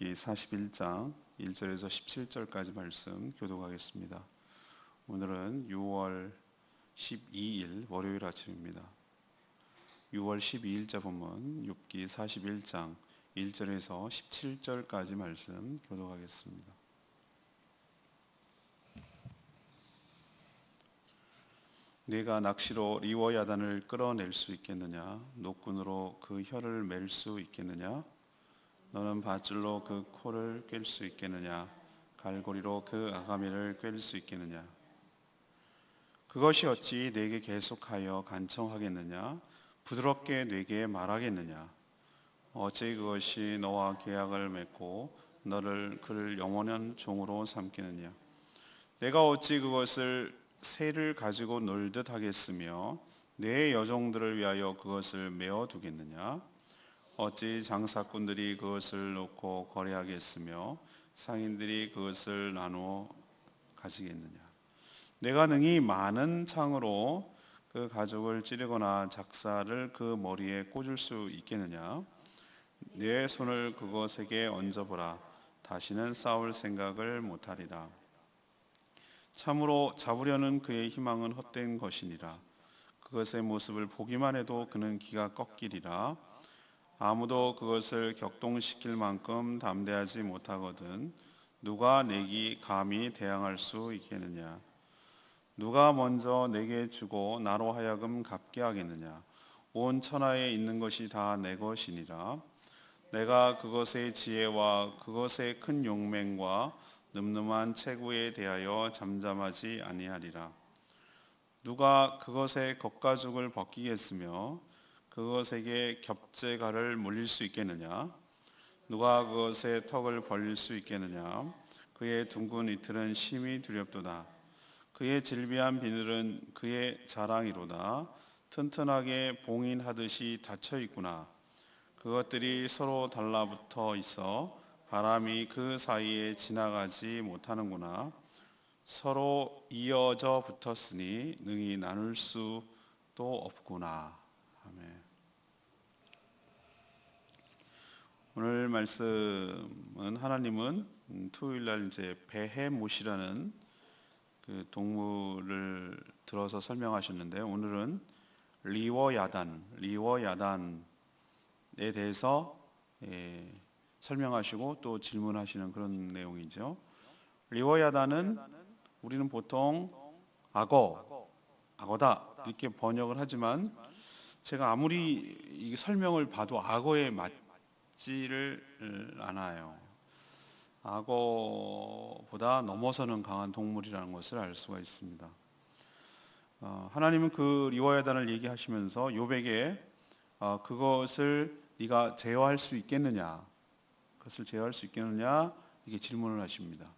욥기 41장 1절에서 17절까지 말씀 교독하겠습니다. 오늘은 6월 12일 월요일 아침입니다. 6월 12일자 본문 욥기 41장 1절에서 17절까지 말씀 교독하겠습니다. 네가 낚시로 리워야단을 끌어낼 수 있겠느냐? 노끈으로 그 혀를 맬 수 있겠느냐? 너는 밧줄로 그 코를 꿰 수 있겠느냐? 갈고리로 그 아가미를 꿰 수 있겠느냐? 그것이 어찌 내게 계속하여 간청하겠느냐? 부드럽게 내게 말하겠느냐? 어찌 그것이 너와 계약을 맺고 너를 그를 영원한 종으로 삼겠느냐? 내가 어찌 그것을 새를 가지고 놀듯 하겠으며 내 여종들을 위하여 그것을 메어 두겠느냐? 어찌 장사꾼들이 그것을 놓고 거래하겠으며 상인들이 그것을 나누어 가지겠느냐? 내가 능히 많은 창으로 그 가죽을 찌르거나 작사를 그 머리에 꽂을 수 있겠느냐? 내 손을 그것에게 얹어보라. 다시는 싸울 생각을 못하리라. 참으로 잡으려는 그의 희망은 헛된 것이니라. 그것의 모습을 보기만 해도 그는 기가 꺾이리라. 아무도 그것을 격동시킬 만큼 담대하지 못하거든 누가 내게 감히 대항할 수 있겠느냐? 누가 먼저 내게 주고 나로 하여금 갚게 하겠느냐? 온 천하에 있는 것이 다 내 것이니라. 내가 그것의 지혜와 그것의 큰 용맹과 늠름한 체구에 대하여 잠잠하지 아니하리라. 누가 그것의 겉가죽을 벗기겠으며 그것에게 겹재갈을 물릴 수 있겠느냐? 누가 그것의 턱을 벌릴 수 있겠느냐? 그의 둥근 이틀은 심히 두렵도다. 그의 질비한 비늘은 그의 자랑이로다. 튼튼하게 봉인하듯이 닫혀 있구나. 그것들이 서로 달라붙어 있어 바람이 그 사이에 지나가지 못하는구나. 서로 이어져 붙었으니 능히 나눌 수도 없구나. 아멘. 오늘 말씀은 하나님은 토요일날 이제 베헤못이라는 그 동물을 들어서 설명하셨는데 오늘은 리워야단에 대해서 설명하시고 또 질문하시는 그런 내용이죠. 리워야단은 우리는 보통 악어다 이렇게 번역을 하지만 제가 아무리 이 설명을 봐도 악어에 맞지를 않아요. 악어보다 넘어서는 강한 동물이라는 것을 알 수가 있습니다. 하나님은 그 리워야단을 얘기하시면서 욥에게 그것을 네가 제어할 수 있겠느냐? 그것을 제어할 수 있겠느냐? 이게 질문을 하십니다.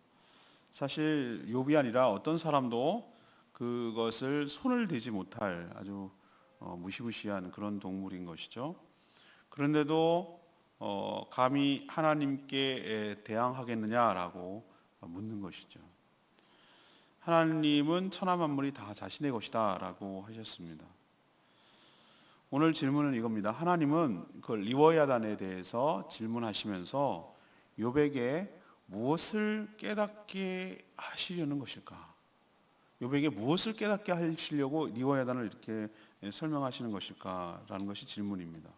사실 욥이 아니라 어떤 사람도 그것을 손을 대지 못할 아주 무시무시한 그런 동물인 것이죠. 그런데도 감히 하나님께 대항하겠느냐라고 묻는 것이죠. 하나님은 천하 만물이 다 자신의 것이다 라고 하셨습니다. 오늘 질문은 이겁니다. 하나님은 그 리워야단에 대해서 질문하시면서 욥에게 무엇을 깨닫게 하시려는 것일까? 욥에게 무엇을 깨닫게 하시려고 리워야단을 이렇게 설명하시는 것일까라는 것이 질문입니다.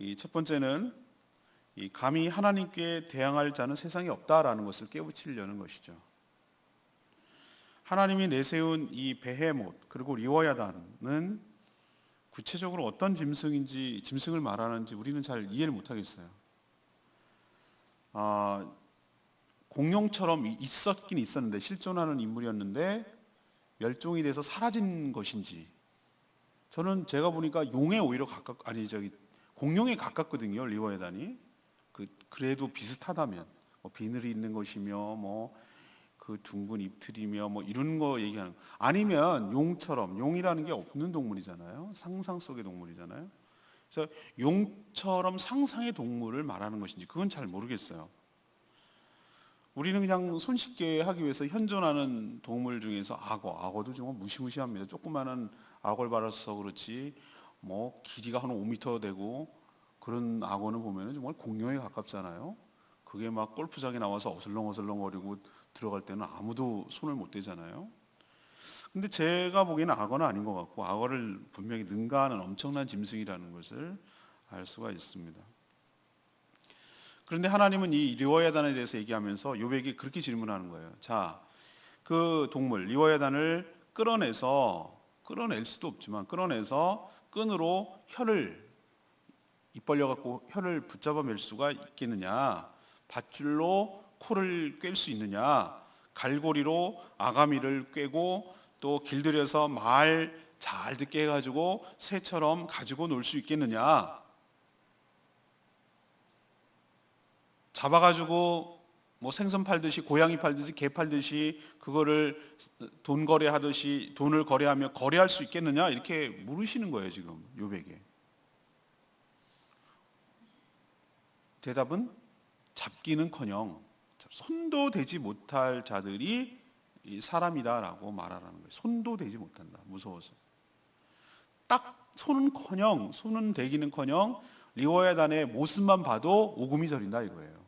이 첫 번째는 이 감히 하나님께 대항할 자는 세상에 없다라는 것을 깨우치려는 것이죠. 하나님이 내세운 이 베헤못 그리고 리워야단은 구체적으로 어떤 짐승을 말하는지 우리는 잘 이해를 못하겠어요. 공룡처럼 있었긴 있었는데 실존하는 인물이었는데 멸종이 돼서 사라진 것인지 저는 제가 보니까 용에 오히려 공룡에 가깝거든요. 리워야단이 그래도 비슷하다면 비늘이 있는 것이며 그 둥근 입틀이며 이런 거 얘기하는 아니면 용이라는 게 없는 동물이잖아요. 상상 속의 동물이잖아요. 그래서 용처럼 상상의 동물을 말하는 것인지 그건 잘 모르겠어요. 우리는 그냥 손쉽게 하기 위해서 현존하는 동물 중에서 악어도 정말 무시무시합니다. 조그마한 악어를 봐서 그렇지 길이가 한 5m 되고 그런 악어는 보면은 정말 공룡에 가깝잖아요. 그게 막 골프장에 나와서 어슬렁어슬렁거리고 들어갈 때는 아무도 손을 못 대잖아요. 근데 제가 보기에는 악어는 아닌 것 같고, 악어를 분명히 능가하는 엄청난 짐승이라는 것을 알 수가 있습니다. 그런데 하나님은 이 리워야단에 대해서 얘기하면서 욥에게 그렇게 질문하는 거예요. 자, 그 동물 리워야단을 끌어낼 수도 없지만 끌어내서 끈으로 혀를 입 벌려 갖고 혀를 붙잡아 맬 수가 있겠느냐? 밧줄로 코를 꿰 수 있느냐? 갈고리로 아가미를 꿰고 또 길들여서 말 잘 듣게 해가지고 새처럼 가지고 놀 수 있겠느냐? 잡아가지고 뭐 생선 팔듯이 고양이 팔듯이 개 팔듯이 그거를 돈 거래하듯이 돈을 거래하며 거래할 수 있겠느냐? 이렇게 물으시는 거예요 지금 욥에게. 대답은 잡기는커녕 손도 대지 못할 자들이 사람이다라고 말하라는 거예요. 손도 대지 못한다. 무서워서. 딱 손은 대기는커녕 리워야단의 모습만 봐도 오금이 저린다 이거예요.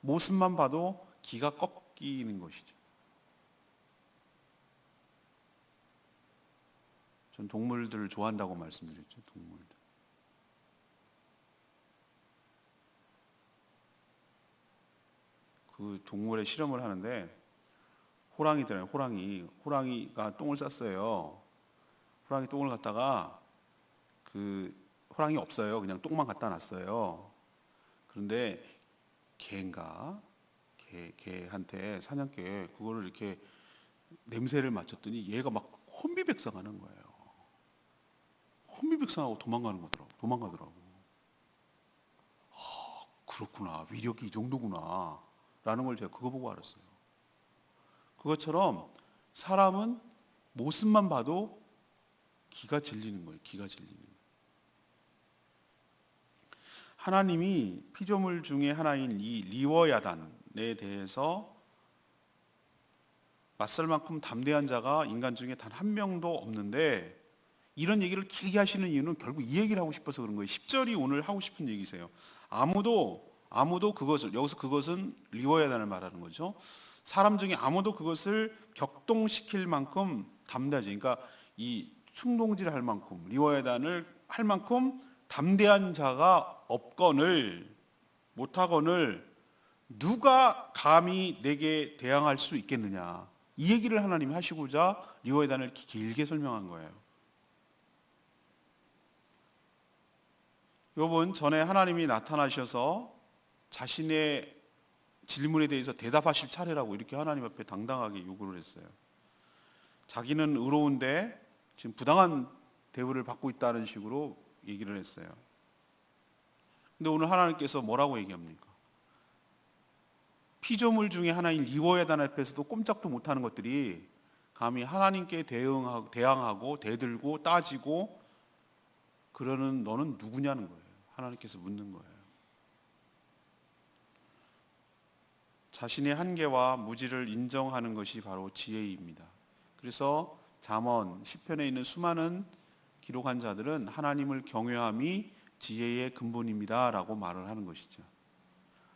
모습만 봐도 기가 꺾이는 것이죠. 전 동물들을 좋아한다고 말씀드렸죠. 동물들. 그 동물의 실험을 하는데 호랑이잖아요. 호랑이가 똥을 쌌어요. 호랑이 똥을 갖다가 그 호랑이 없어요. 그냥 똥만 갖다 놨어요. 그런데 개한테 사냥개 그거를 이렇게 냄새를 맡았더니 얘가 막 혼비백상하는 거예요. 혼비백상하고 도망가더라고. 그렇구나. 위력이 이 정도구나. 라는 걸 제가 그거 보고 알았어요. 그것처럼 사람은 모습만 봐도 기가 질리는 거예요. 기가 질리는 거예요. 하나님이 피조물 중에 하나인 이 리워야단에 대해서 맞설 만큼 담대한 자가 인간 중에 단 한 명도 없는데 이런 얘기를 길게 하시는 이유는 결국 이 얘기를 하고 싶어서 그런 거예요. 10절이 오늘 하고 싶은 얘기세요. 아무도 그것을, 여기서 그것은 리워야단을 말하는 거죠. 사람 중에 아무도 그것을 격동시킬 만큼 담대하지. 그러니까 이 충동질을 할 만큼, 리워야단을 할 만큼 담대한 자가 못하거늘 누가 감히 내게 대항할 수 있겠느냐. 이 얘기를 하나님이 하시고자 리워야단을 길게 설명한 거예요. 욥은 전에 하나님이 나타나셔서 자신의 질문에 대해서 대답하실 차례라고 이렇게 하나님 앞에 당당하게 요구를 했어요. 자기는 의로운데 지금 부당한 대우를 받고 있다는 식으로 얘기를 했어요. 근데 오늘 하나님께서 뭐라고 얘기합니까? 피조물 중에 하나인 리워야단 앞에서도 꼼짝도 못하는 것들이 감히 하나님께 대항하고 대들고 따지고 그러는 너는 누구냐는 거예요. 하나님께서 묻는 거예요. 자신의 한계와 무지를 인정하는 것이 바로 지혜입니다. 그래서 잠언, 시편에 있는 수많은 기록한 자들은 하나님을 경외함이 지혜의 근본입니다 라고 말을 하는 것이죠.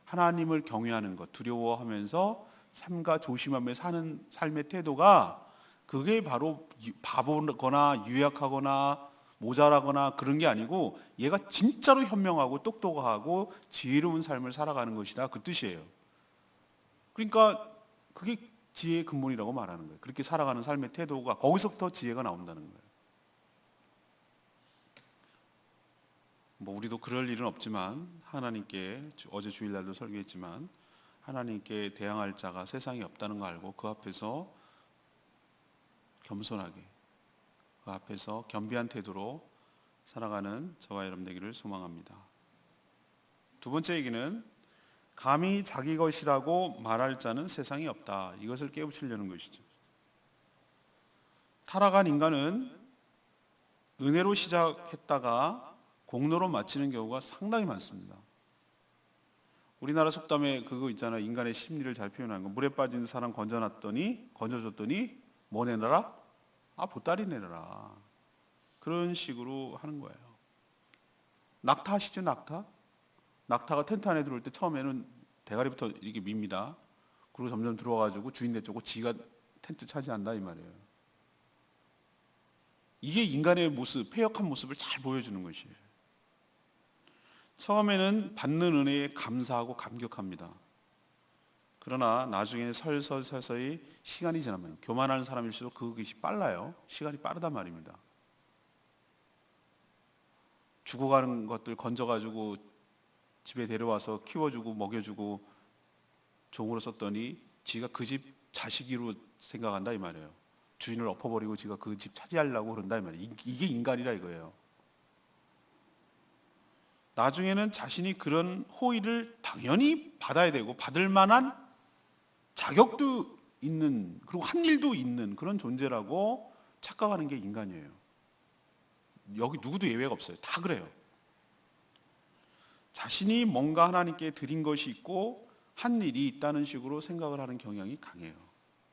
하나님을 경외하는 것, 두려워하면서 삼가 조심하며 사는 삶의 태도가 그게 바로 바보거나 유약하거나 모자라거나 그런 게 아니고 얘가 진짜로 현명하고 똑똑하고 지혜로운 삶을 살아가는 것이다 그 뜻이에요. 그러니까 그게 지혜의 근본이라고 말하는 거예요. 그렇게 살아가는 삶의 태도가 거기서부터 지혜가 나온다는 거예요. 뭐 우리도 그럴 일은 없지만 하나님께 어제 주일날도 설교했지만 하나님께 대항할 자가 세상에 없다는 거 알고 그 앞에서 겸손하게 그 앞에서 겸비한 태도로 살아가는 저와 여러분 되기를 소망합니다. 두 번째 얘기는 감히 자기 것이라고 말할 자는 세상에 없다. 이것을 깨우치려는 것이죠. 타락한 인간은 은혜로 시작했다가 공로로 마치는 경우가 상당히 많습니다. 우리나라 속담에 그거 있잖아요. 인간의 심리를 잘 표현하는 거. 물에 빠진 사람 건져줬더니 뭐 내놔라? 보따리 내놔라. 그런 식으로 하는 거예요. 낙타하시죠, 낙타? 낙타가 텐트 안에 들어올 때 처음에는 대가리부터 이렇게 밉니다. 그리고 점점 들어와가지고 주인 내쫓고 지가 텐트 차지한다 이 말이에요. 이게 인간의 모습, 패역한 모습을 잘 보여주는 것이에요. 처음에는 받는 은혜에 감사하고 감격합니다. 그러나 나중에는 서서히 시간이 지나면 교만하는 사람일수록 그것이 빨라요. 시간이 빠르단 말입니다. 죽어가는 것들 건져가지고 집에 데려와서 키워주고 먹여주고 종으로 썼더니 지가 그 집 자식이로 생각한다 이 말이에요. 주인을 엎어버리고 지가 그 집 차지하려고 그런다 이 말이에요. 이게 인간이라 이거예요. 나중에는 자신이 그런 호의를 당연히 받아야 되고 받을 만한 자격도 있는, 그리고 한 일도 있는 그런 존재라고 착각하는 게 인간이에요. 여기 누구도 예외가 없어요. 다 그래요. 자신이 뭔가 하나님께 드린 것이 있고 한 일이 있다는 식으로 생각을 하는 경향이 강해요.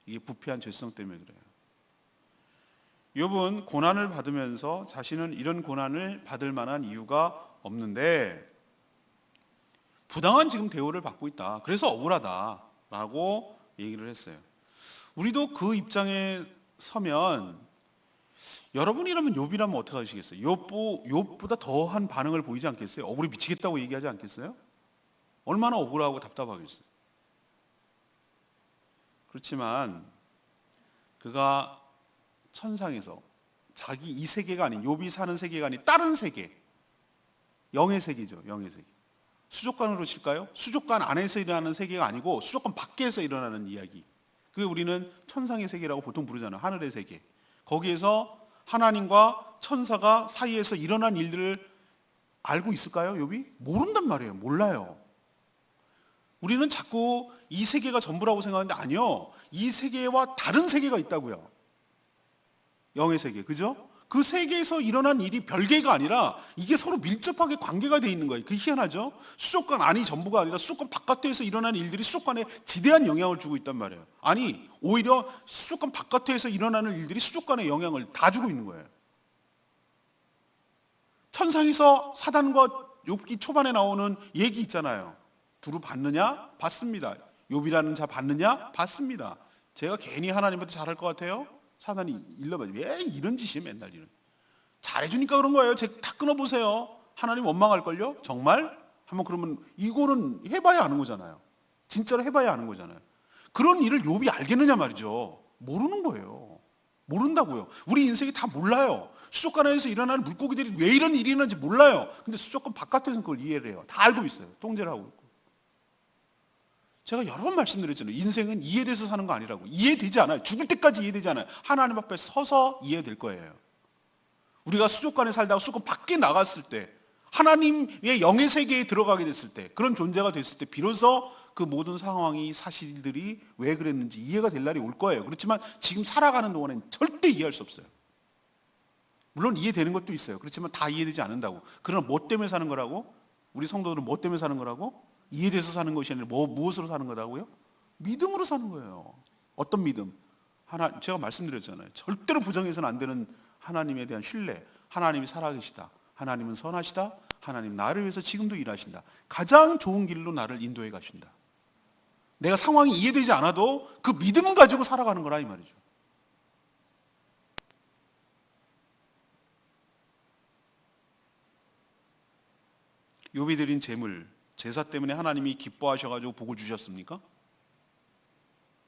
이게 부패한 죄성 때문에 그래요. 욥은 고난을 받으면서 자신은 이런 고난을 받을 만한 이유가 없는데 부당한 지금 대우를 받고 있다. 그래서 억울하다라고 얘기를 했어요. 우리도 그 입장에 서면 여러분이라면 욥이라면 어떻게 하시겠어요? 욥보다 더한 반응을 보이지 않겠어요? 억울해 미치겠다고 얘기하지 않겠어요? 얼마나 억울하고 답답하겠어요? 그렇지만 그가 천상에서 자기 이 세계가 아닌 욥이 사는 세계가 아닌 다른 세계, 영의 세계죠. 영의 세계. 수족관으로 칠까요? 수족관 안에서 일어나는 세계가 아니고 수족관 밖에서 일어나는 이야기. 그게 우리는 천상의 세계라고 보통 부르잖아요. 하늘의 세계. 거기에서 하나님과 천사가 사이에서 일어난 일들을 알고 있을까요? 욥이? 모른단 말이에요. 몰라요. 우리는 자꾸 이 세계가 전부라고 생각하는데 아니요. 이 세계와 다른 세계가 있다고요. 영의 세계. 그죠? 그 세계에서 일어난 일이 별개가 아니라 이게 서로 밀접하게 관계가 돼 있는 거예요. 그게 희한하죠? 수족관 안이 전부가 아니라 수족관 바깥에서 일어난 일들이 수족관에 지대한 영향을 주고 있단 말이에요. 아니, 오히려 수족관 바깥에서 일어나는 일들이 수족관에 영향을 다 주고 있는 거예요. 천상에서 사단과 욥기 초반에 나오는 얘기 있잖아요. 두루 받느냐? 받습니다. 욥이라는 자 받느냐? 받습니다. 제가 괜히 하나님한테 잘할 것 같아요? 사단이 일러봐요. 왜 이런 짓이에요? 맨날 이런. 잘해주니까 그런 거예요. 다 끊어보세요. 하나님 원망할걸요? 정말? 한번 그러면 이거는 해봐야 아는 거잖아요. 진짜로 해봐야 아는 거잖아요. 그런 일을 욥이 알겠느냐 말이죠. 모르는 거예요. 모른다고요. 우리 인생이 다 몰라요. 수족관 안에서 일어나는 물고기들이 왜 이런 일이 일어나는지 몰라요. 근데 수족관 바깥에서는 그걸 이해를 해요. 다 알고 있어요. 통제를 하고 있고. 제가 여러 번 말씀드렸잖아요. 인생은 이해돼서 사는 거 아니라고. 이해되지 않아요. 죽을 때까지 이해되지 않아요. 하나님 앞에 서서 이해될 거예요. 우리가 수족관에 살다가 수족관 밖에 나갔을 때, 하나님의 영의 세계에 들어가게 됐을 때, 그런 존재가 됐을 때 비로소 그 모든 상황이, 사실들이 왜 그랬는지 이해가 될 날이 올 거예요. 그렇지만 지금 살아가는 동안엔 절대 이해할 수 없어요. 물론 이해되는 것도 있어요. 그렇지만 다 이해되지 않는다고. 그러나 뭐 때문에 사는 거라고? 우리 성도들은 뭐 때문에 사는 거라고? 이해돼서 사는 것이 아니라 무엇으로 사는 거라고요? 믿음으로 사는 거예요. 어떤 믿음? 제가 말씀드렸잖아요. 절대로 부정해서는 안 되는 하나님에 대한 신뢰. 하나님이 살아계시다. 하나님은 선하시다. 하나님 나를 위해서 지금도 일하신다. 가장 좋은 길로 나를 인도해 가신다. 내가 상황이 이해되지 않아도 그 믿음을 가지고 살아가는 거라 이 말이죠. 욥이 드린 제물, 제사 때문에 하나님이 기뻐하셔가지고 복을 주셨습니까?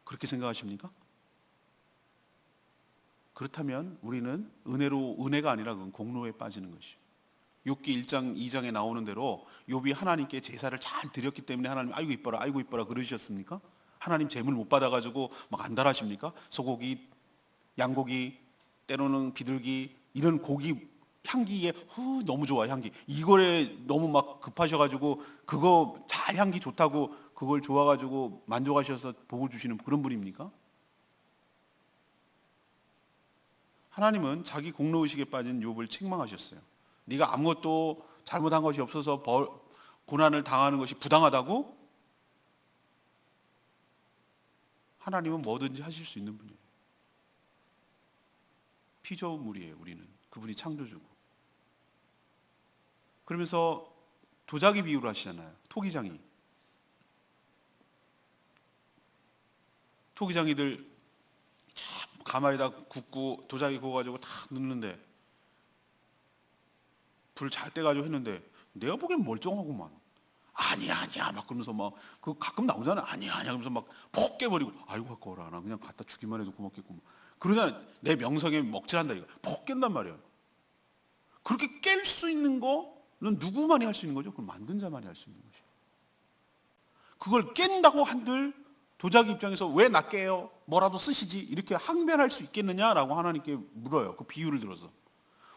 그렇게 생각하십니까? 그렇다면 우리는 은혜가 아니라 그건 공로에 빠지는 것이에요. 욥기 1장 2장에 나오는 대로 욥이 하나님께 제사를 잘 드렸기 때문에 하나님 아이고 이뻐라 그러셨습니까? 하나님 제물 못 받아가지고 막 안달하십니까? 소고기, 양고기, 때로는 비둘기 이런 고기 향기에 너무 좋아 향기 이거에 너무 막 급하셔가지고 그거 잘 향기 좋다고 그걸 좋아가지고 만족하셔서 복을 주시는 그런 분입니까? 하나님은 자기 공로의식에 빠진 욥을 책망하셨어요. 네가 아무것도 잘못한 것이 없어서 고난을 당하는 것이 부당하다고? 하나님은 뭐든지 하실 수 있는 분이에요. 피조물이에요. 우리는 그분이 창조주고. 그러면서 도자기 비유를 하시잖아요. 토기장이들 참 가마에다 굽고 도자기 구워가지고 다 넣는데 불 잘 떼가지고 했는데 내가 보기엔 멀쩡하구만. 아니야 막 그러면서 막 그 가끔 나오잖아. 아니야 그러면서 막 폭 깨버리고 아이고 갖고 오라 나 그냥 갖다 주기만 해도 고맙겠고 그러냐 내 명성에 먹칠한다 이거 폭 깬단 말이야. 그렇게 깰 수 있는 거는 누구만이 할 수 있는 거죠? 그걸 만든 자만이 할 수 있는 것이에요. 그걸 깬다고 한들 도자기 입장에서 왜 나 깨요? 뭐라도 쓰시지 이렇게 항변할 수 있겠느냐라고 하나님께 물어요. 그 비유를 들어서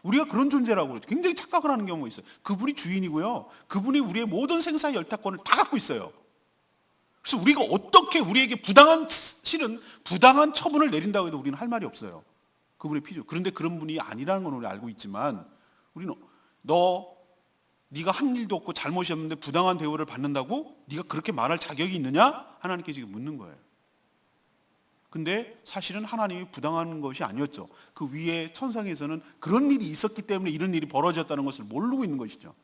우리가 그런 존재라고 그러죠. 굉장히 착각을 하는 경우가 있어요. 그분이 주인이고요. 그분이 우리의 모든 생사 열타권을 다 갖고 있어요. 그래서 우리가 어떻게 우리에게 실은 부당한 처분을 내린다고 해도 우리는 할 말이 없어요. 그분의 피조. 그런데 그런 분이 아니라는 건 우리 알고 있지만 우리는 네가 한 일도 없고 잘못이 없는데 부당한 대우를 받는다고 네가 그렇게 말할 자격이 있느냐? 하나님께 지금 묻는 거예요. 근데 사실은 하나님이 부당한 것이 아니었죠. 그 위에 천상에서는 그런 일이 있었기 때문에 이런 일이 벌어졌다는 것을 모르고 있는 것이죠.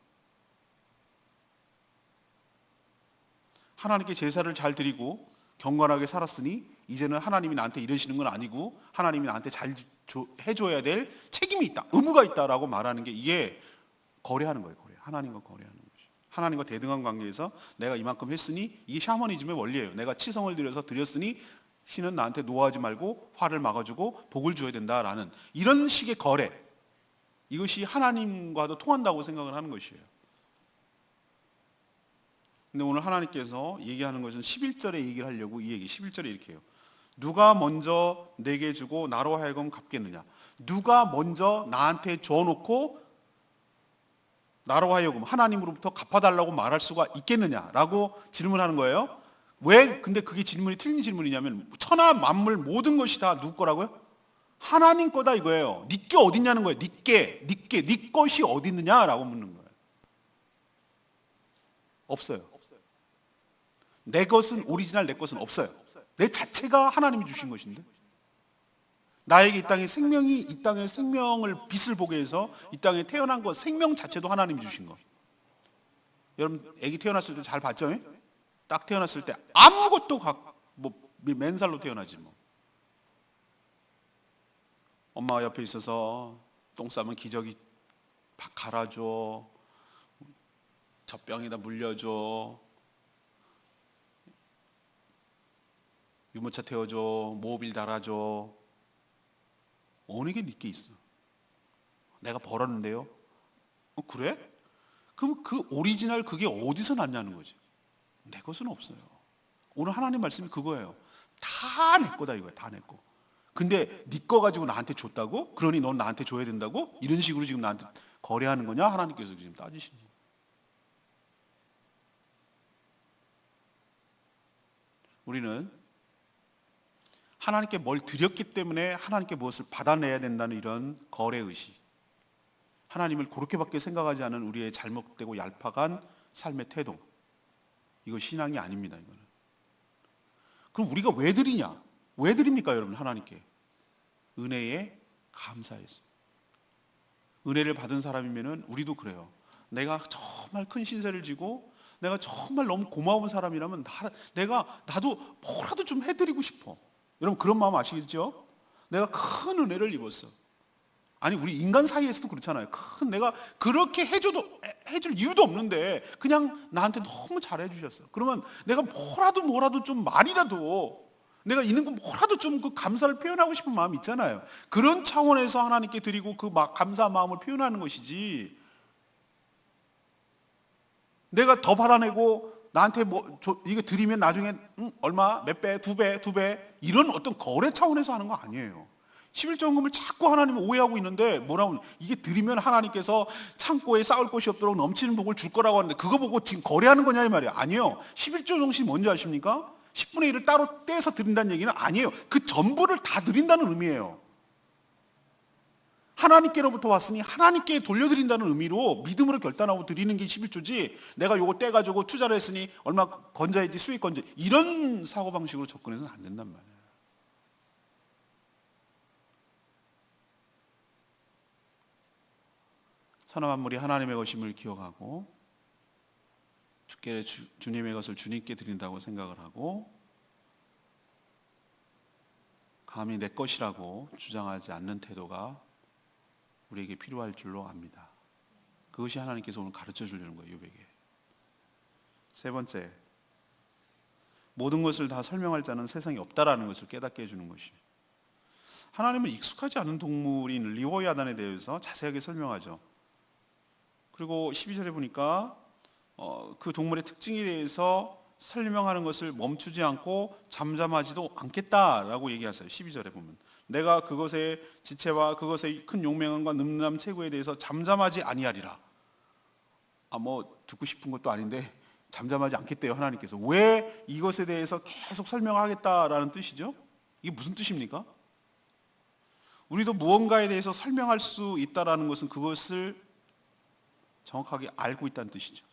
하나님께 제사를 잘 드리고 경건하게 살았으니 이제는 하나님이 나한테 이러시는 건 아니고 하나님이 나한테 잘 해줘야 될 책임이 있다, 의무가 있다라고 말하는 게 이게 거래하는 거예요. 하나님과 거래하는 것이죠. 하나님과 대등한 관계에서 내가 이만큼 했으니 이게 샤머니즘의 원리예요. 내가 치성을 들여서 드렸으니 신은 나한테 노하지 말고 화를 막아주고 복을 줘야 된다라는 이런 식의 거래, 이것이 하나님과도 통한다고 생각을 하는 것이에요. 근데 오늘 하나님께서 얘기하는 것은 11절에 얘기를 하려고 이 얘기 11절에 이렇게 해요. 누가 먼저 내게 주고 나로 하여금 갚겠느냐. 누가 먼저 나한테 줘놓고 나로 하여금 하나님으로부터 갚아달라고 말할 수가 있겠느냐라고 질문하는 거예요. 왜 근데 그게 질문이 틀린 질문이냐면 천하 만물 모든 것이 다 누구 거라고요? 하나님 거다 이거예요. 네 게 어딨냐는 거예요. 네 것이 어디 있느냐라고 묻는 거예요. 없어요. 내 것은 오리지널 내 것은 없어요. 내 자체가 하나님이 주신 것인데 나에게 이 땅에 생명을 빛을 보게 해서 이 땅에 태어난 것 생명 자체도 하나님이 주신 것. 여러분 아기 태어났을 때 잘 봤죠? 딱 태어났을 때 아무것도 맨살로 태어나지 뭐. 엄마가 옆에 있어서 똥 싸면 기저귀 갈아줘, 젖병에다 물려줘, 유모차 태워줘, 모빌 달아줘. 어느 게 네게 있어? 내가 벌었는데요. 그래? 그럼 그 오리지널 그게 어디서 났냐는 거지. 내 것은 없어요. 오늘 하나님 말씀이 그거예요. 다 내 거다 이거야. 다 내 거. 근데 네 거 가지고 나한테 줬다고? 그러니 넌 나한테 줘야 된다고? 이런 식으로 지금 나한테 거래하는 거냐? 하나님께서 지금 따지시는 거예요. 우리는 하나님께 뭘 드렸기 때문에 하나님께 무엇을 받아내야 된다는 이런 거래의식, 하나님을 그렇게밖에 생각하지 않은 우리의 잘못되고 얄팍한 삶의 태도, 이거 신앙이 아닙니다. 이거는. 그럼 우리가 왜 드리냐? 왜 드립니까 여러분? 하나님께 은혜에 감사해서. 은혜를 받은 사람이면은 우리도 그래요. 내가 정말 큰 신세를 지고 내가 정말 너무 고마운 사람이라면 나도 뭐라도 좀 해드리고 싶어. 여러분 그런 마음 아시겠죠? 내가 큰 은혜를 입었어. 아니 우리 인간 사이에서도 그렇잖아요. 내가 그렇게 해줄 이유도 없는데 그냥 나한테 너무 잘해 주셨어. 그러면 내가 뭐라도 좀 말이라도 내가 있는 거 뭐라도 좀 그 감사를 표현하고 싶은 마음이 있잖아요. 그런 차원에서 하나님께 드리고 그 감사한 마음을 표현하는 것이지, 내가 더 받아내고 나한테 이거 드리면 나중에 얼마, 몇 배, 두 배 이런 어떤 거래 차원에서 하는 거 아니에요. 11조금을 자꾸 하나님은 오해하고 있는데 뭐라고, 이게 드리면 하나님께서 창고에 쌓을 곳이 없도록 넘치는 복을 줄 거라고 하는데 그거 보고 지금 거래하는 거냐 이 말이에요. 아니에요. 11조 정신이 뭔지 아십니까? 10분의 1을 따로 떼서 드린다는 얘기는 아니에요. 그 전부를 다 드린다는 의미예요. 하나님께로부터 왔으니 하나님께 돌려드린다는 의미로 믿음으로 결단하고 드리는 게 11조지, 내가 요거 떼가지고 투자를 했으니 얼마 건져야지 수익 건져, 이런 사고방식으로 접근해서는 안 된단 말이에요. 천하 만물이 하나님의 것임을 기억하고 주님의 것을 주님께 드린다고 생각을 하고 감히 내 것이라고 주장하지 않는 태도가 우리에게 필요할 줄로 압니다. 그것이 하나님께서 오늘 가르쳐 주려는 거예요, 욥에게. 세 번째, 모든 것을 다 설명할 자는 세상에 없다라는 것을 깨닫게 해주는 것이. 하나님은 익숙하지 않은 동물인 리워야단에 대해서 자세하게 설명하죠. 그리고 12절에 보니까 그 동물의 특징에 대해서 설명하는 것을 멈추지 않고 잠잠하지도 않겠다라고 얘기하세요. 12절에 보면 내가 그것의 지체와 그것의 큰 용맹함과 늠름한 체구에 대해서 잠잠하지 아니하리라. 듣고 싶은 것도 아닌데 잠잠하지 않겠대요, 하나님께서. 왜 이것에 대해서 계속 설명하겠다라는 뜻이죠? 이게 무슨 뜻입니까? 우리도 무언가에 대해서 설명할 수 있다라는 것은 그것을 정확하게 알고 있다는 뜻이죠.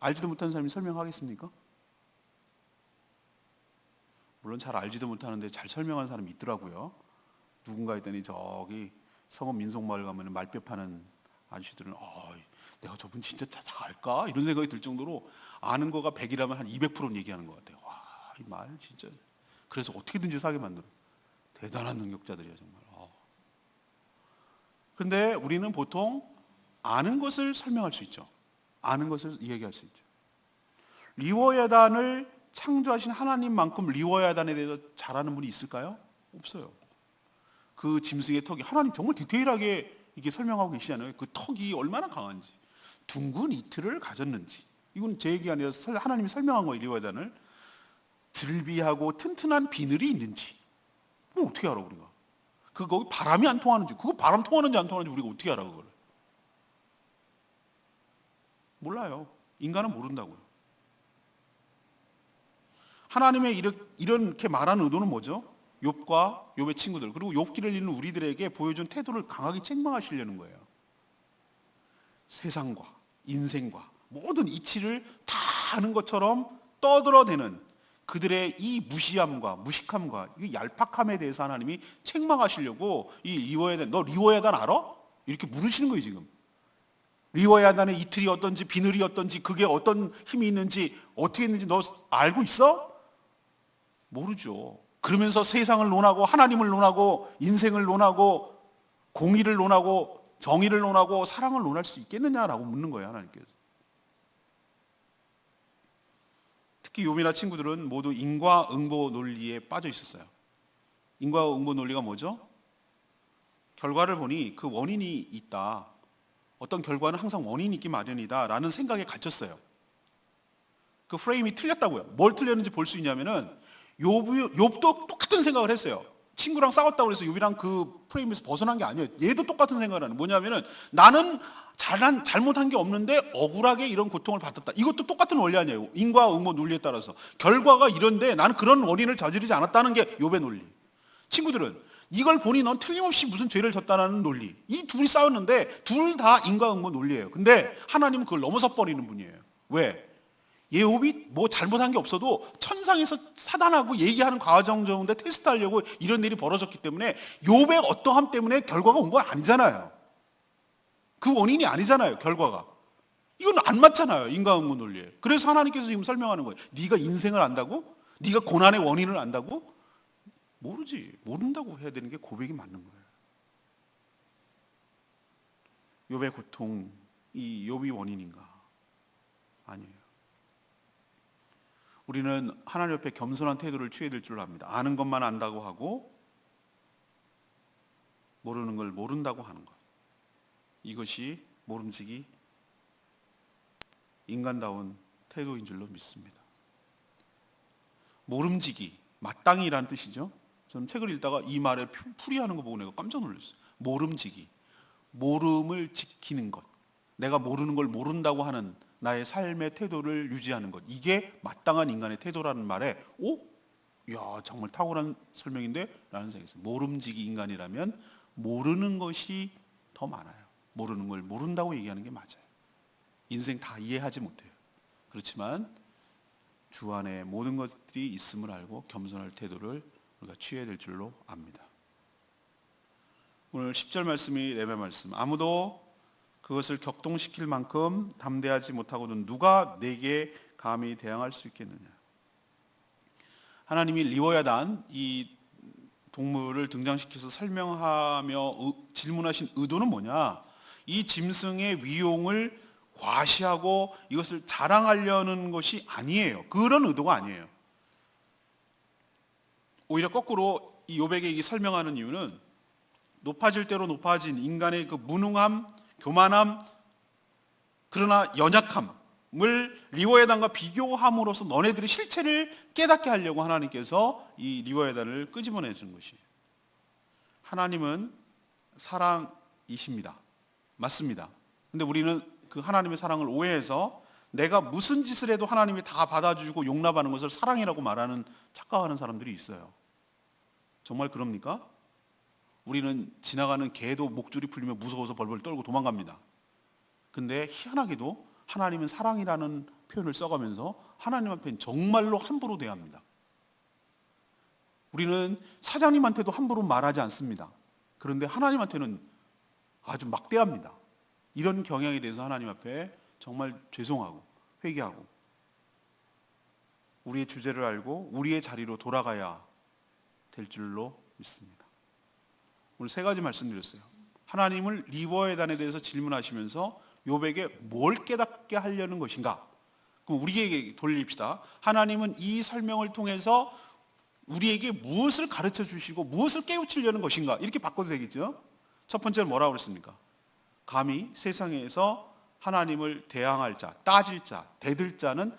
알지도 못하는 사람이 설명하겠습니까? 물론 잘 알지도 못하는데 잘 설명하는 사람이 있더라고요. 누군가 했더니 저기 성읍 민속마을 가면 말뼈 파는 아저씨들은 내가 저분 진짜 다 알까? 이런 생각이 들 정도로 아는 거가 100이라면 한 200%는 얘기하는 것 같아요. 와, 이 말 진짜. 그래서 어떻게든지 사게 만들어. 대단한 능력자들이야 정말. 그런데 우리는 보통 아는 것을 설명할 수 있죠. 아는 것을 이야기할 수 있죠. 리워야단을 창조하신 하나님만큼 리워야단에 대해서 잘 아는 분이 있을까요? 없어요. 그 짐승의 턱이 하나님 정말 디테일하게 이게 설명하고 계시잖아요. 그 턱이 얼마나 강한지, 둥근 이틀을 가졌는지. 이건 제 얘기가 아니라 하나님이 설명한 거예요. 리워야단을 즐비하고 튼튼한 비늘이 있는지. 그럼 어떻게 알아 우리가? 거기 바람이 안 통하는지, 그거 바람 통하는지 안 통하는지 우리가 어떻게 알아 그걸? 몰라요. 인간은 모른다고요. 하나님의 이렇게 말하는 의도는 뭐죠? 욥과 욥의 친구들 그리고 욥기를 읽는 우리들에게 보여준 태도를 강하게 책망하시려는 거예요. 세상과 인생과 모든 이치를 다 아는 것처럼 떠들어대는 그들의 이 무시함과 무식함과 이 얄팍함에 대해서 하나님이 책망하시려고 이 리워야단, 너 리워야단 알아? 이렇게 물으시는 거예요 지금. 리워야단의 이틀이 어떤지 비늘이 어떤지 그게 어떤 힘이 있는지 어떻게 했는지 너 알고 있어? 모르죠. 그러면서 세상을 논하고 하나님을 논하고 인생을 논하고 공의를 논하고 정의를 논하고 사랑을 논할 수 있겠느냐라고 묻는 거예요 하나님께서. 특히 욥이나 친구들은 모두 인과응보 논리에 빠져 있었어요. 인과응보 논리가 뭐죠? 결과를 보니 그 원인이 있다. 어떤 결과는 항상 원인이 있기 마련이다 라는 생각에 갇혔어요. 그 프레임이 틀렸다고요. 뭘 틀렸는지 볼 수 있냐면은 욥도 똑같은 생각을 했어요. 친구랑 싸웠다고 해서 욥이랑 그 프레임에서 벗어난 게 아니에요. 얘도 똑같은 생각을 하는. 뭐냐면은 나는 잘못한 게 없는데 억울하게 이런 고통을 받았다. 이것도 똑같은 원리 아니에요. 인과응보 논리에 따라서 결과가 이런데 나는 그런 원인을 저지르지 않았다는 게 욥의 논리. 친구들은 이걸 보니 넌 틀림없이 무슨 죄를 졌다는 논리. 이 둘이 싸웠는데 둘 다 인과응보 논리예요. 근데 하나님은 그걸 넘어서 버리는 분이에요. 왜? 욥이 뭐 잘못한 게 없어도 천상에서 사단하고 얘기하는 과정 정도에 테스트하려고 이런 일이 벌어졌기 때문에 욥의 어떠함 때문에 결과가 온 건 아니잖아요. 그 원인이 아니잖아요. 결과가. 이건 안 맞잖아요. 인과응보 논리에. 그래서 하나님께서 지금 설명하는 거예요. 네가 인생을 안다고? 네가 고난의 원인을 안다고? 모르지. 모른다고 해야 되는 게 고백이 맞는 거예요. 욥의 고통이 욥이 원인인가? 아니에요. 우리는 하나님 옆에 겸손한 태도를 취해야 될 줄 압니다. 아는 것만 안다고 하고 모르는 걸 모른다고 하는 것. 이것이 모름지기 인간다운 태도인 줄로 믿습니다. 모름지기, 마땅히라는 뜻이죠. 저는 책을 읽다가 이 말에 풀이하는 거 보고 내가 깜짝 놀랐어요. 모름지기, 모름을 지키는 것. 내가 모르는 걸 모른다고 하는 나의 삶의 태도를 유지하는 것. 이게 마땅한 인간의 태도라는 말에 이야 정말 탁월한 설명인데? 라는 생각이 있어요. 모름지기 인간이라면 모르는 것이 더 많아요. 모르는 걸 모른다고 얘기하는 게 맞아요. 인생 다 이해하지 못해요. 그렇지만 주 안에 모든 것들이 있음을 알고 겸손할 태도를 우리가 취해야 될 줄로 압니다. 오늘 10절 말씀이 레벨 말씀. 아무도 그것을 격동시킬 만큼 담대하지 못하고는 누가 내게 감히 대항할 수 있겠느냐. 하나님이 리워야단 이 동물을 등장시켜서 설명하며 질문하신 의도는 뭐냐? 이 짐승의 위용을 과시하고 이것을 자랑하려는 것이 아니에요. 그런 의도가 아니에요. 오히려 거꾸로 이 욥에게 이 설명하는 이유는 높아질 대로 높아진 인간의 그 무능함, 교만함, 그러나 연약함을 리워야단과 비교함으로써 너네들의 실체를 깨닫게 하려고 하나님께서 이 리워야단을 끄집어내 준 것이에요. 하나님은 사랑이십니다. 맞습니다. 근데 우리는 그 하나님의 사랑을 오해해서 내가 무슨 짓을 해도 하나님이 다 받아주고 용납하는 것을 사랑이라고 말하는, 착각하는 사람들이 있어요. 정말 그럽니까? 우리는 지나가는 개도 목줄이 풀리면 무서워서 벌벌 떨고 도망갑니다. 근데 희한하게도 하나님은 사랑이라는 표현을 써가면서 하나님 앞에는 정말로 함부로 대합니다. 우리는 사장님한테도 함부로 말하지 않습니다. 그런데 하나님한테는 아주 막대합니다. 이런 경향에 대해서 하나님 앞에 정말 죄송하고 회개하고 우리의 주제를 알고 우리의 자리로 돌아가야 될 줄로 믿습니다. 오늘 세 가지 말씀드렸어요. 하나님을 리워야단에 대해서 질문하시면서 욥에게 뭘 깨닫게 하려는 것인가? 그럼 우리에게 돌립시다. 하나님은 이 설명을 통해서 우리에게 무엇을 가르쳐 주시고 무엇을 깨우치려는 것인가? 이렇게 바꿔도 되겠죠? 첫 번째는 뭐라고 그랬습니까? 감히 세상에서 하나님을 대항할 자, 따질 자, 대들 자는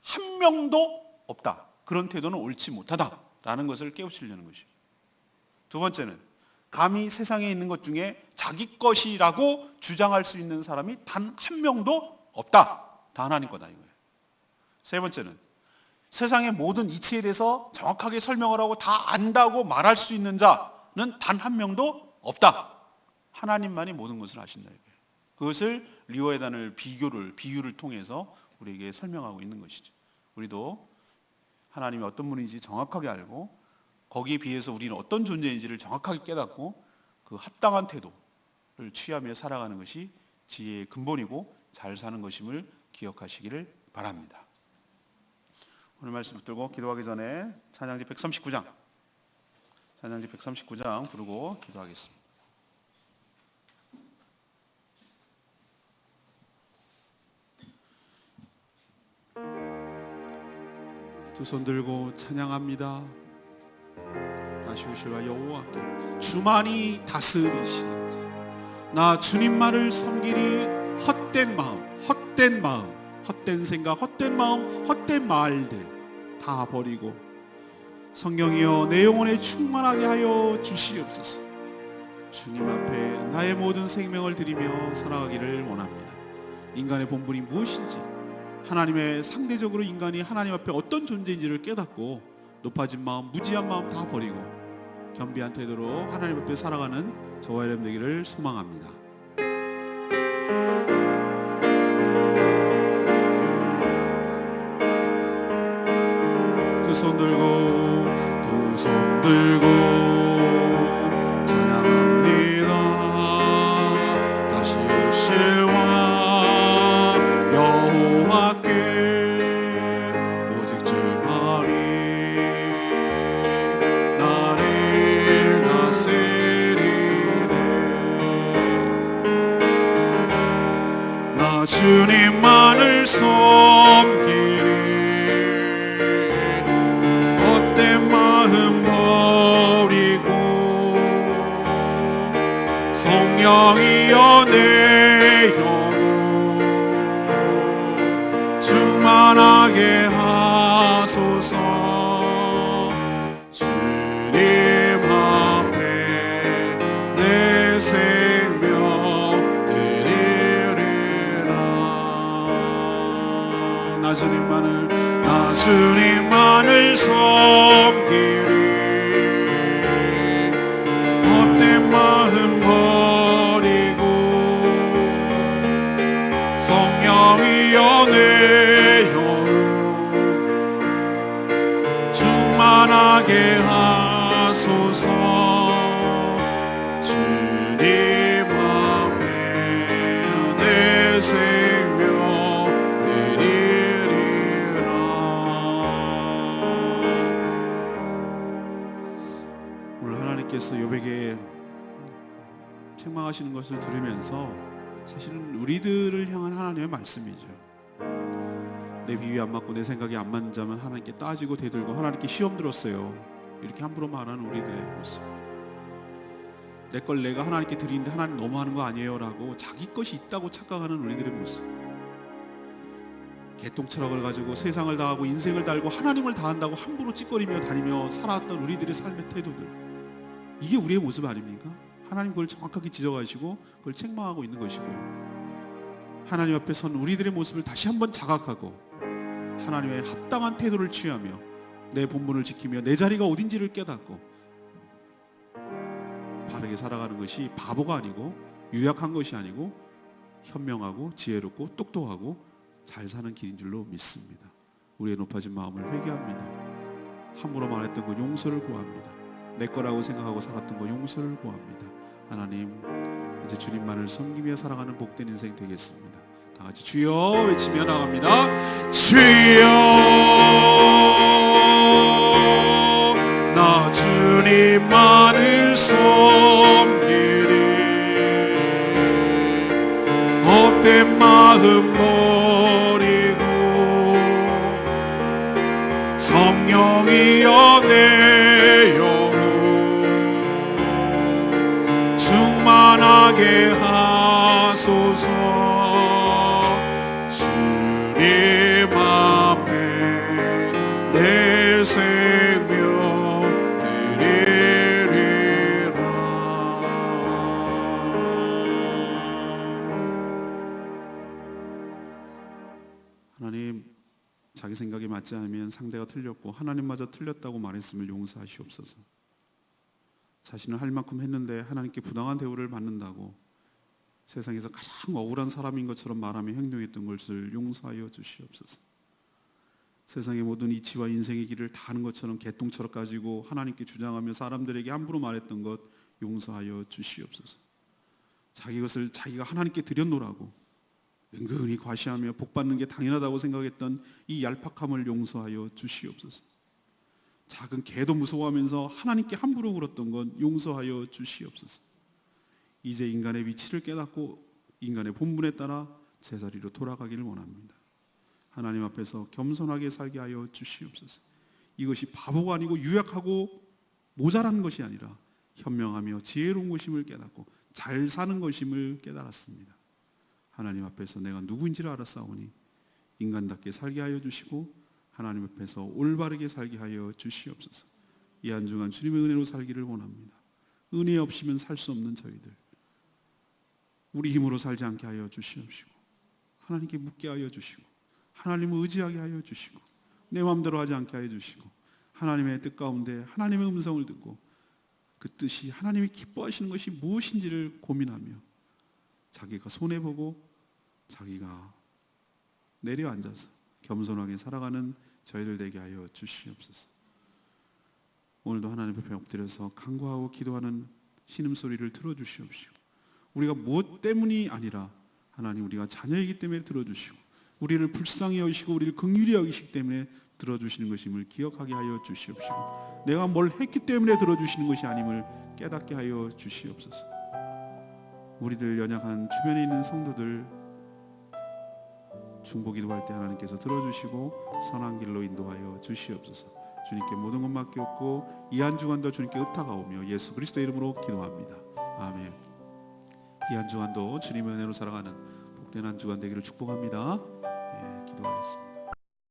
한 명도 없다. 그런 태도는 옳지 못하다라는 것을 깨우치려는 것이죠. 두 번째는 감히 세상에 있는 것 중에 자기 것이라고 주장할 수 있는 사람이 단 한 명도 없다. 다 하나님 거다 이거예요. 세 번째는 세상의 모든 이치에 대해서 정확하게 설명을 하고 다 안다고 말할 수 있는 자는 단 한 명도 없다. 하나님만이 모든 것을 아신다 이거예요. 그것을 리워야단을 비유를 통해서 우리에게 설명하고 있는 것이죠. 우리도 하나님이 어떤 분인지 정확하게 알고 거기에 비해서 우리는 어떤 존재인지를 정확하게 깨닫고 그 합당한 태도를 취하며 살아가는 것이 지혜의 근본이고 잘 사는 것임을 기억하시기를 바랍니다. 오늘 말씀 붙들고 기도하기 전에 찬양지 139장 부르고 기도하겠습니다. 두 손 들고 찬양합니다. 아시우시와 여호와께 주만이 다스리시니 나 주님만을 섬기리. 헛된 마음, 헛된 생각, 헛된 마음, 헛된 말들 다 버리고 성령이여 내 영혼에 충만하게 하여 주시옵소서. 주님 앞에 나의 모든 생명을 드리며 살아가기를 원합니다. 인간의 본분이 무엇인지, 하나님의 상대적으로 인간이 하나님 앞에 어떤 존재인지를 깨닫고 높아진 마음, 무지한 마음 다 버리고 겸비한 태도로 하나님 앞에 살아가는 저와 여러분 되기를 소망합니다. 두 손 들고 찬양합니다. 다시 오실 왕 여호와께 오직 주만이 나를 다스리네. 나 주님만을 섬기리. 성령이여 내 영혼 충만하게 하소서. 주님 앞에 내 생명 드리리라. 나 주님만을 섬기리. 헛된 마음 버리고 성령이여 내 영혼 충만하게 하소서. 주님 앞에 내 하나님께서 욥에게 책망하시는 것을 들으면서 사실은 우리들을 향한 하나님의 말씀이죠. 내 비위에 안 맞고 내 생각에 안 맞는 자면 하나님께 따지고 대들고 하나님께 시험 들었어요, 이렇게 함부로 말하는 우리들의 모습. 내 걸 내가 하나님께 드리는데 하나님 너무하는 거 아니에요? 라고 자기 것이 있다고 착각하는 우리들의 모습. 개똥철학을 가지고 세상을 다하고 인생을 달고 하나님을 다한다고 함부로 찌꺼리며 다니며 살아왔던 우리들의 삶의 태도들, 이게 우리의 모습 아닙니까? 하나님 그걸 정확하게 지적하시고 그걸 책망하고 있는 것이고요. 하나님 앞에 선 우리들의 모습을 다시 한번 자각하고 하나님의 합당한 태도를 취하며 내 본분을 지키며 내 자리가 어딘지를 깨닫고 바르게 살아가는 것이 바보가 아니고 유약한 것이 아니고 현명하고 지혜롭고 똑똑하고 잘 사는 길인 줄로 믿습니다. 우리의 높아진 마음을 회개합니다. 함부로 말했던 것 용서를 구합니다. 내 거라고 생각하고 살았던 것 용서를 구합니다. 하나님, 이제 주님만을 섬기며 살아가는 복된 인생 되겠습니다. 다 같이 주여 외치며 나갑니다. 주여, 나 주님만을 섬기리. 헛된 마음 버리고 성령이여 내 영혼 충만하게 하소서. 주님 앞에 내 생명 드리리라. 하나님, 자기 생각에 맞지 않으면 상대가 틀렸고 하나님마저 틀렸다고 말했음을 용서하시옵소서. 자신은 할 만큼 했는데 하나님께 부당한 대우를 받는다고 세상에서 가장 억울한 사람인 것처럼 말하며 행동했던 것을 용서하여 주시옵소서. 세상의 모든 이치와 인생의 길을 다 아는 것처럼 개똥처럼 가지고 하나님께 주장하며 사람들에게 함부로 말했던 것 용서하여 주시옵소서. 자기 것을 자기가 하나님께 드렸노라고 은근히 과시하며 복받는 게 당연하다고 생각했던 이 얄팍함을 용서하여 주시옵소서. 작은 개도 무서워하면서 하나님께 함부로 굴었던 것 용서하여 주시옵소서. 이제 인간의 위치를 깨닫고 인간의 본분에 따라 제자리로 돌아가기를 원합니다. 하나님 앞에서 겸손하게 살게 하여 주시옵소서. 이것이 바보가 아니고 유약하고 모자란 것이 아니라 현명하며 지혜로운 것임을 깨닫고 잘 사는 것임을 깨달았습니다. 하나님 앞에서 내가 누구인지를 알았사오니 인간답게 살게 하여 주시고 하나님 앞에서 올바르게 살게 하여 주시옵소서. 이 한 주간 주님의 은혜로 살기를 원합니다. 은혜 없이면 살 수 없는 저희들, 우리 힘으로 살지 않게 하여 주시옵시고 하나님께 묻게 하여 주시고 하나님을 의지하게 하여 주시고 내 마음대로 하지 않게 하여 주시고 하나님의 뜻 가운데 하나님의 음성을 듣고 그 뜻이 하나님이 기뻐하시는 것이 무엇인지를 고민하며 자기가 손해보고 자기가 내려앉아서 겸손하게 살아가는 저희들 되게 하여 주시옵소서. 오늘도 하나님 앞에 엎드려서 간구하고 기도하는 신음소리를 들어주시옵시고 우리가 무엇 때문이 아니라 하나님 우리가 자녀이기 때문에 들어주시고 우리를 불쌍히 여기시고 우리를 긍휼히 여기시기 때문에 들어주시는 것임을 기억하게 하여 주시옵시고 내가 뭘 했기 때문에 들어주시는 것이 아님을 깨닫게 하여 주시옵소서. 우리들 연약한 주변에 있는 성도들 중보기도할 때 하나님께서 들어주시고 선한 길로 인도하여 주시옵소서. 주님께 모든 것 맡겼고 이 한 주간도 주님께 의탁하오며 예수 그리스도의 이름으로 기도합니다. 아멘. 이 한 주간도 주님의 은혜로 살아가는 복된 한 주간 되기를 축복합니다. 기도하겠습니다.